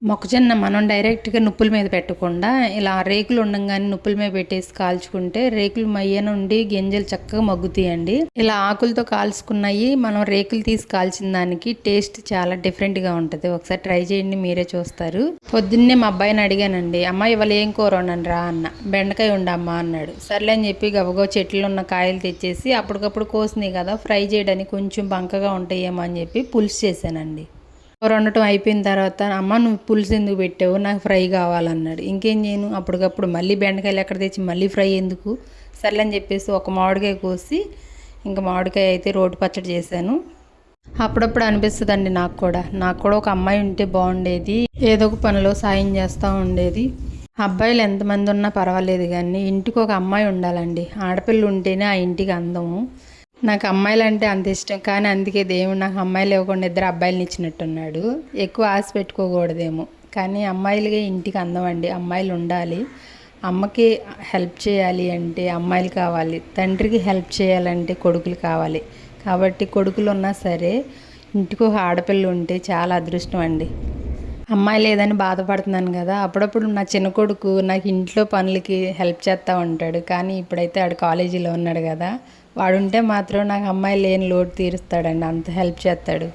మొక్కజొన్న మనం డైరెక్ట్‌గా నుప్పుల మీద పెట్టకుండా, ఇలా రేకులు ఉండంగానే నుప్పుల మీద పెట్టేసి కాల్చుకుంటే, రేకులు మయ్యనుండి గింజలు చక్కగా మగ్గుతాయండి. ఇలా ఆకులతో కాల్చుకున్నయి మనం రేకులు తీసి కాల్చిన దానికి టేస్ట్ చాలా డిఫరెంట్‌గా ఉంటది. ఒకసారి ట్రై చేయండి, మీరే చూస్తారు. పొద్దున్నే మా అబ్బాయిని అడిగానండి, "అమ్మ ఇవాళ ఏం కూర వండనురా" అన్న. "బెండకాయ వండమ్మా" అన్నాడు. సర్లే అని చెప్పి గబగబా చెట్లో ఉన్న కాయలు తెచ్చేసి అప్పటికప్పుడు కోసినయి కదా, ఫ్రై చేయడానికి కొంచెం బంకగా ఉంటాయేమో అని చెప్పి పులుసు చేశానండి. కూర వండటం అయిపోయిన తర్వాత, "అమ్మ నువ్వు పులుసు ఎందుకు పెట్టావు? నాకు ఫ్రై కావాలన్నాడు." ఇంకేం చేయను, అప్పటికప్పుడు మళ్ళీ బెండకాయలు ఎక్కడ తెచ్చి మళ్ళీ ఫ్రై ఎందుకు, సర్లే అని చెప్పేసి ఒక మామిడికాయ కోసి, ఇంకా మామిడికాయ అయితే రోటి పచ్చడి చేశాను. అప్పుడప్పుడు అనిపిస్తుందండి నాకు కూడా ఒక అమ్మాయి ఉంటే బాగుండేది, ఏదో ఒక పనిలో సాయం చేస్తూ ఉండేది. అబ్బాయిలు ఎంతమంది ఉన్నా పర్వాలేదు కానీ ఇంటికి ఒక అమ్మాయి ఉండాలండి. ఆడపిల్ల ఉంటేనే ఆ ఇంటికి అందము. నాకు అమ్మాయిలంటే అంత ఇష్టం, కానీ అందుకే దేవుడు నాకు అమ్మాయిలు ఇవ్వకుండా ఇద్దరు అబ్బాయిలని ఇచ్చినట్టున్నాడు. ఎక్కువ ఆశ పెట్టుకోకూడదేమో, కానీ అమ్మాయిలుగా ఇంటికి అందం అండి. అమ్మాయిలు ఉండాలి. అమ్మకి హెల్ప్ చేయాలి అంటే అమ్మాయిలు కావాలి, తండ్రికి హెల్ప్ చేయాలంటే కొడుకులు కావాలి. కాబట్టి కొడుకులు ఉన్నా సరే ఇంటికి ఒక ఆడపిల్ల ఉంటే చాలా అదృష్టం అండి. అమ్మాయి లేదని బాధపడుతున్నాను కదా, అప్పుడప్పుడు నా చిన్న కొడుకు నాకు ఇంట్లో పనులకి హెల్ప్ చేస్తూ ఉంటాడు. కానీ ఇప్పుడైతే ఆడు కాలేజీలో ఉన్నాడు కదా, వాడుంటే మాత్రం నాకు అమ్మాయి లేని లోటు తీరుస్తాడండి, అంత హెల్ప్ చేస్తాడు.